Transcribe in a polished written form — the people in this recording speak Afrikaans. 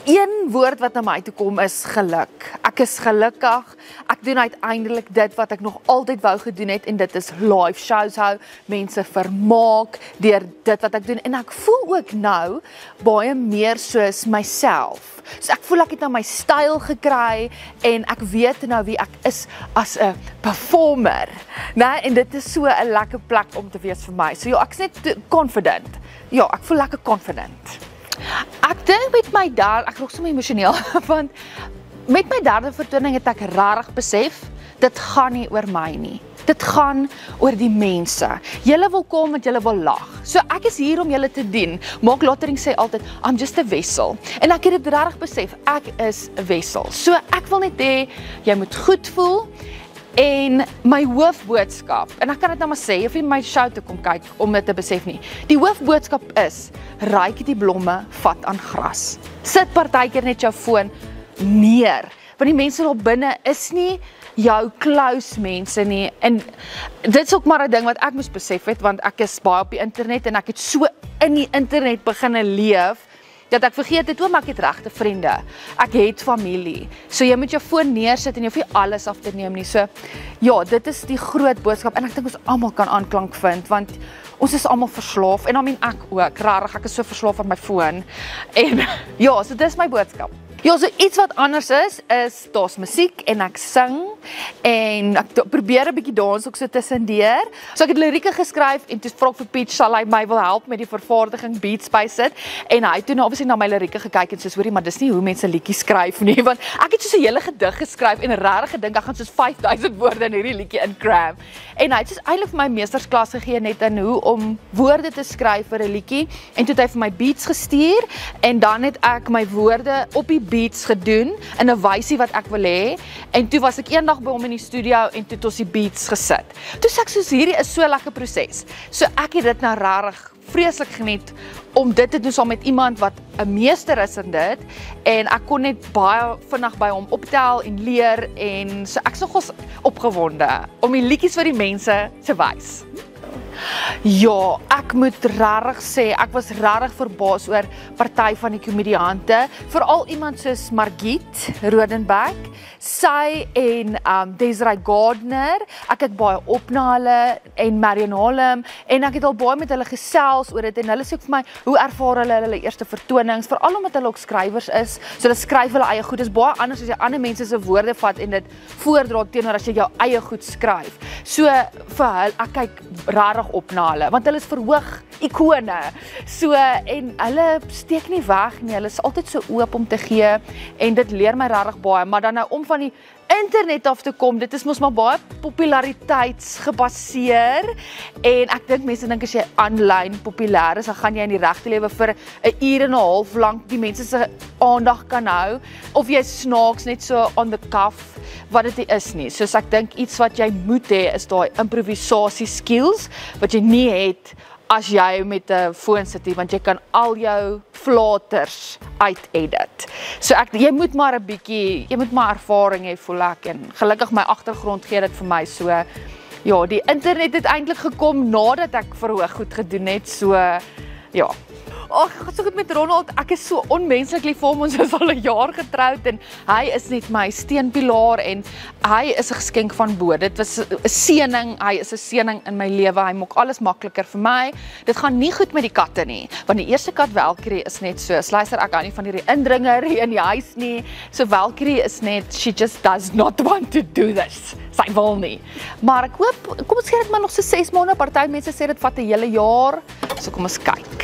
een woord wat na my toe kom is geluk. Ek is gelukkig. Ek doen uiteindelik dit wat ek nog altyd wou gedoen het en dit is live shows hou, mense vermaak deur dit wat ek doen en ek voel ook nou baie meer soos myself. So ek voel ek het nou my styl gekry en ek weet nou wie ek is as 'n performer, né? En dit is so 'n lekker plek om te wees vir my. So ja, ek is net confident. Ja, ek voel lekker confident. Ek dink met my ek raak sommer emosioneel, want met my derde vertoning het ek rarig besef, dit gaan nie oor my nie. Dit gaan oor die mense. Julle wil kom want julle wil lag. So ek is hier om julle te dien. Mark Lottering sê altyd, I'm just a vessel. En ek het dit rarig besef, ek is 'n wessel. So ek wil net hê, jy moet goed voel. En my hoofboodskap, en ek kan dit nou maar sê, jy hoef nie my show te kom kyk om dit te besef nie. Die hoofboodskap is, ruik die blomme, vat aan gras. Sit partykeer net jou foon neer, want die mense daar binne is nie jou close mense nie, en dit is ook maar 'n ding wat ek moes besef het, want ek is baie op die internet, en ek het so in die internet beginne leef, dat ek vergeet het, maar ek het regte vriende, ek het familie, so jy moet jou foon neersit en jy hoef nie alles af te neem nie, so ja, dit is die groot boodskap, en ek dink ons almal kan aanklank vind, want ons is almal verslaaf, en ek ook, rarig, ek is so verslaaf aan my foon, en ja, so dis my boodskap. Ja, so iets wat anders is daar's musiek en ek sing en ek probeer 'n bietjie dans ook so tussendeur. So ek het lirieke geskryf en toe vra ek vir Piet, sal hy my wil help met die vervaardiging Beats by sit en hy het toe obviously na my lirieke gekyk en sê hoorie, maar dis nie hoe mense liedjies skryf nie, want ek het so 'n hele gedig geskryf en regtig gedink ek gaan soos 5000 woorde in hierdie liedjie incram. En hy het soos eintlik vir my meestersklas gegee net in hoe om woorde te skryf vir 'n liedjie en toe het hy vir my beats gestuur en dan het ek my woorde op die beats gedoen in 'n wysie wat ek wil hê en toe was ek eendag by hom in die studio en toe het ons die beats gesit. Toe sê ek soos hierdie is so 'n lekker proses. So ek het dit nou regtig vreeslik geniet om dit te doen saam met iemand wat 'n meester is in dit en ek kon net baie vinnig by hom optel en leer en so ek's nogals opgewonde om die liedjies vir die mense te wys. Ja, ek moet regtig sê, ek was regtig verbaas oor party van die komediante, veral iemand soos Margriet Rodenbeck, sy en Desiree Gardner, ek het baie op na hulle en Marion Hallam en ek het al baie met hulle gesels oor dit en hulle sê vir my, hoe ervaar hulle eerste vertonings, veral omdat hulle ook skrywers is, so hulle skryf hulle eie goed, is baie anders as jy ander mense se woorde vat en dit voordra teenoor as jy jou eie goed skryf. So vir hulle, ek kyk regtig op na hulle, want hulle is verhoog ikone, so en hulle steek nie weg nie, hulle is altyd so oop om te gee en dit leer my regtig baie, maar dan nou om van die internet af te kom, dit is mos maar baie populariteitsgebaseer en ek dink mense dink as jy aanlyn populêr is, dan gaan jy in die regte lewe vir 'n uur en 'n half lank die mense se aandag kan hou, of jy snaaks net so on the cuff, wat dit is nie. Soos ek dink iets wat jy moet hê is daai improvisasie skills wat jy nie het as jy met 'n foon sit, want jy kan al jou flaters uit-edit. So jy moet maar 'n bietjie, jy moet maar ervaring hê, voel ek, en gelukkig my agtergrond gee dit vir my, so ja, die internet het eintlik gekom nadat ek verhoog goed gedoen het, so ja. Ag, ek gaan so goed met Ronald, ek is so onmenslik lief vir hom, ons is al 'n jaar getroud en hy is net my steunpilaar en hy is 'n geskenk van bo. Dit was 'n seëning, hy is 'n seëning in my lewe, hy maak alles makliker vir my. Dit gaan nie goed met die katte nie, want die eerste kat Valkyrie is net so, luister, ek hou nie van hierdie indringer in die huis nie, so Valkyrie is net, she just does not want to do this, sy wil nie. Maar ek hoop, kom ons gee dit maar nog so 6 maande, party mense sê dit vat 'n hele jaar, so kom ons kyk.